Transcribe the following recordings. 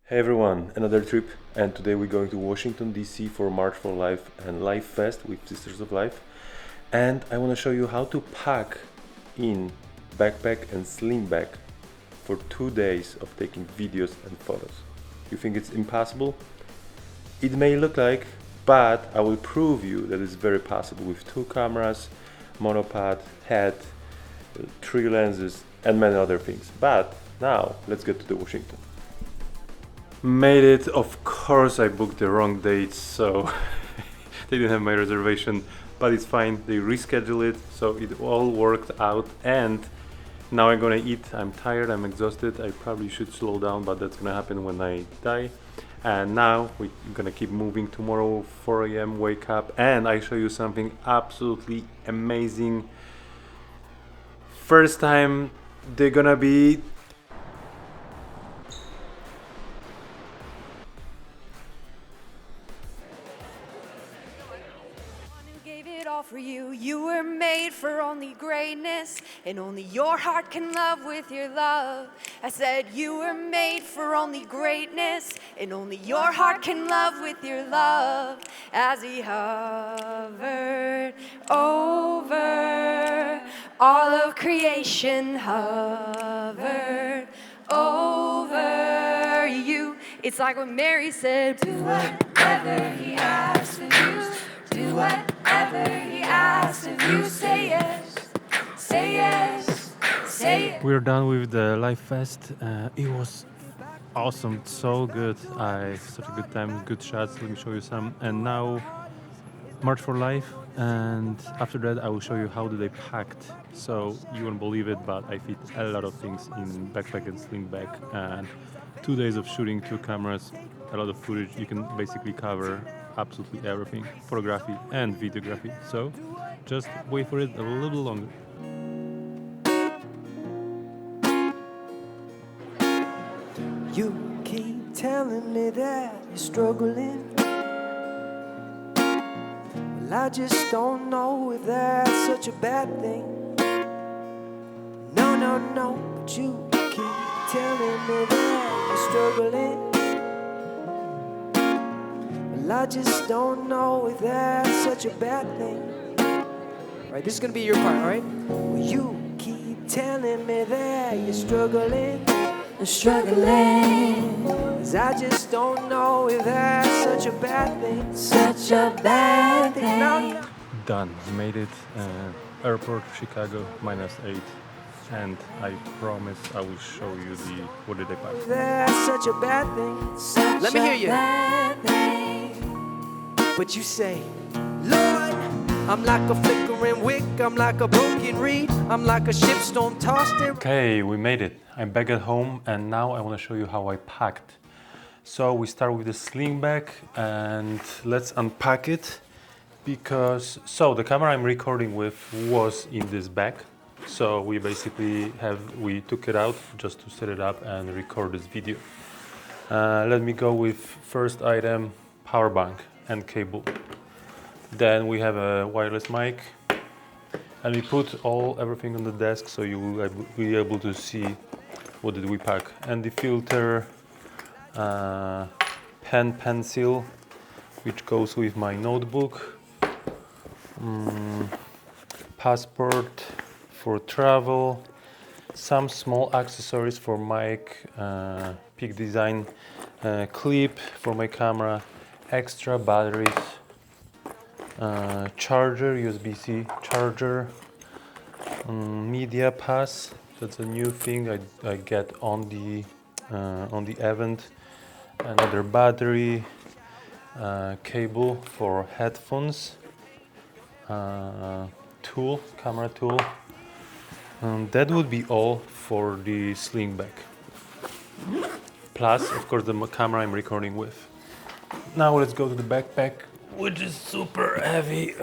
Hey everyone, another trip, and today we're going to Washington DC for March for Life and Life Fest with Sisters of Life. And I want to show you how to pack in backpack and sling bag for 2 days of taking videos and photos. You think it's impossible? It may look like, but I will prove you that it's very possible with 2 cameras, monopod, head, 3 lenses, and many other things. But now let's get to the Washington. Made it. Of course I booked the wrong dates, so they didn't have my reservation, but it's fine. They rescheduled it, so it all worked out. And now I'm gonna eat. I'm tired, I'm exhausted. I probably should slow down, but that's gonna happen when I die. And now we're gonna keep moving. Tomorrow 4 a.m. wake up, and I show you something absolutely amazing. First time they're gonna be for you. You were made for only greatness, and only your heart can love with your love. I said you were made for only greatness, and only your heart can love with your love. As he hovered over all of creation, hovered over you. It's like what Mary said, do whatever he asks of you. Do whatever he asks of you. Say yes, say yes, say yes. We're done with the Life Fest. It was awesome, so good. Such a good time, good shots. Let me show you some. And now March for Life, and after that I will show you how do they packed. So you won't believe it, but I fit a lot of things in backpack and sling bag, and 2 days of shooting, 2 cameras, a lot of footage. You can basically cover absolutely everything, photography and videography. So just wait for it a little longer. You keep telling me that you're struggling. Well, I just don't know if that's such a bad thing. No, but you keep telling me that you're struggling. Well, I just don't know if that's such a bad thing. Right, this is gonna be your part, right? Well, you keep telling me that you're struggling. Struggling, 'Cause I just don't know if that's such a bad thing. such a bad thing. No. Done, made it. Airport Chicago -8, and I promise I will show you what did I pack. That's such a bad thing. Such Let me hear a you. bad thing. But you say, Lord, I'm like a flickering wick, I'm like a broken reed, I'm like a ship storm tossed in. Okay, we made it. I'm back at home, and now I want to show you how I packed. So we start with the sling bag, and let's unpack it, because the camera I'm recording with was in this bag. So we basically we took it out just to set it up and record this video. Let me go with first item, power bank and cable. Then we have a wireless mic, and we put everything on the desk so you will be able to see what did we pack. And the filter, pencil, which goes with my notebook, passport for travel, some small accessories for mic, peak design, clip for my camera, extra batteries, charger, USB-C charger, media pass. That's a new thing I get on the event. Another battery, cable for headphones, camera tool. That would be all for the sling bag. Plus, of course, the camera I'm recording with. Now let's go to the backpack, which is super heavy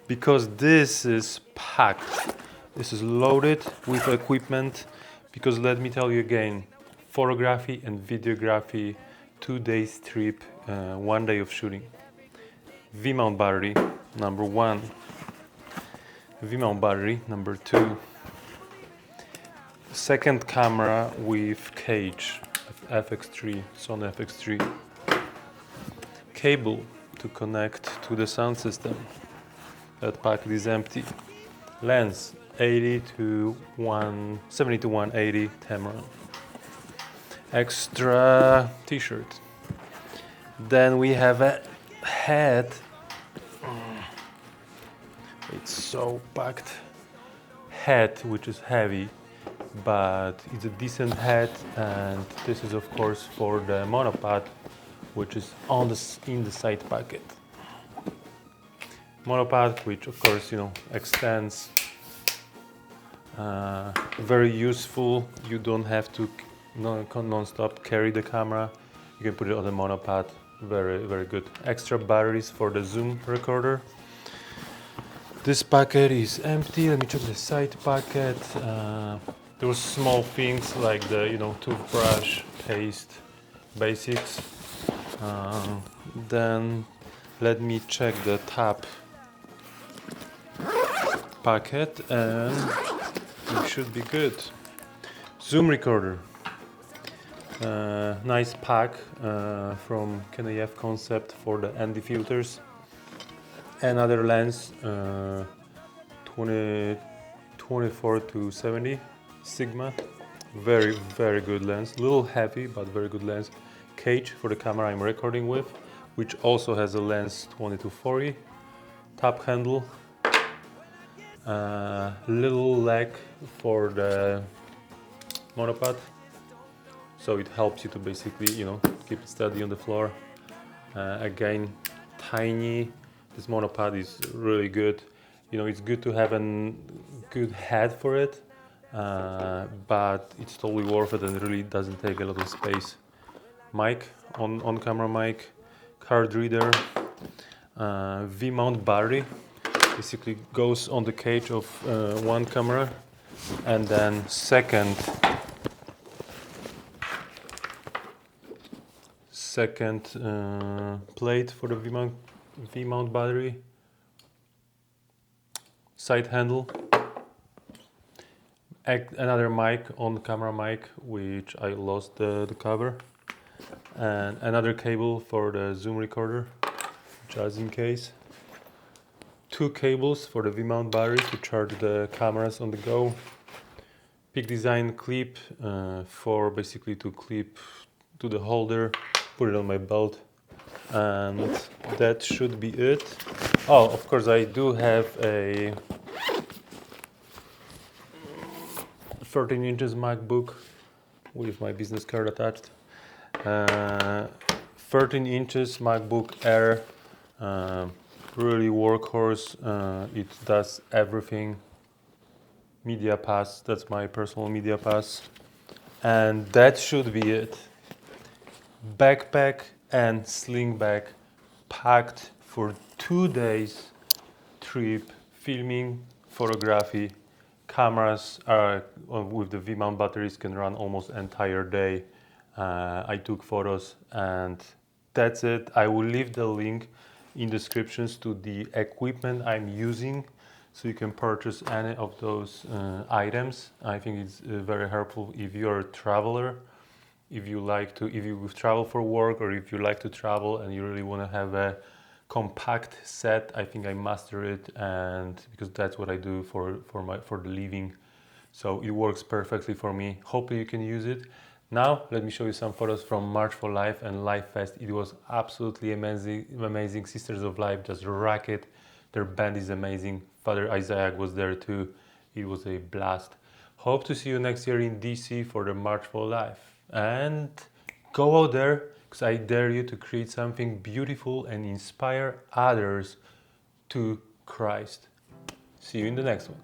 because this is packed. This is loaded with equipment, because let me tell you again, photography and videography, 2 days trip, 1 day of shooting. V-mount battery, number 1. V-mount battery, number 2. Second camera with cage, FX3, Sony FX3. Cable to connect to the sound system. That packet is empty. Lens 70 to 180 Tamron. Extra t-shirt. Then we have a hat. It's so packed. Hat which is heavy, but it's a decent hat, and this is of course for the monopod, which is in the side packet. Monopod, which of course extends. Very useful. You don't have to non-stop carry the camera. You can put it on the monopod. Very good. Extra batteries for the zoom recorder. This packet is empty. Let me check the side packet. There were small things like the toothbrush, paste, basics. Then let me check the top packet and it should be good. Zoom recorder. Nice pack from KNF Concept for the ND filters. Another lens, 24 to 70 Sigma. Very good lens. Little heavy, but very good lens. Cage for the camera I'm recording with, which also has a lens 20 to 40. Top handle. Little leg for the monopod, so it helps you to basically keep it steady on the floor. Again, tiny. This monopod is really good. It's good to have a good head for it, but it's totally worth it and really doesn't take a lot of space. Mic, on camera mic, card reader, V-mount battery. Basically goes on the cage of one camera, and then second plate for the V-mount battery, side handle, another mic, on camera mic, which I lost the cover, and another cable for the zoom recorder, just in case. 2 cables for the V-mount battery to charge the cameras on the go. Peak Design clip for basically to clip to the holder, put it on my belt, and that should be it. Oh, of course I do have a 13 inches MacBook with my business card attached. 13 inches MacBook Air. Really workhorse. It does everything. Media pass, that's my personal media pass, and that should be it. Backpack and sling bag packed for 2 days trip. Filming, photography. Cameras are with the V-mount batteries can run almost entire day. I took photos and that's it. I will leave the link in descriptions to the equipment I'm using, so you can purchase any of those items. I think it's very helpful if you're a traveler, if you travel for work, or if you like to travel and you really want to have a compact set. I think I master it, and because that's what I do for the living, so it works perfectly for me. Hopefully you can use it. Now let me show you some photos from March for Life and Life Fest. It was absolutely amazing. Sisters of Life just rock it. Their band is amazing. Father Isaac was there too. It was a blast. Hope to see you next year in DC for the March for Life. And go out there, because I dare you to create something beautiful and inspire others to Christ. See you in the next one.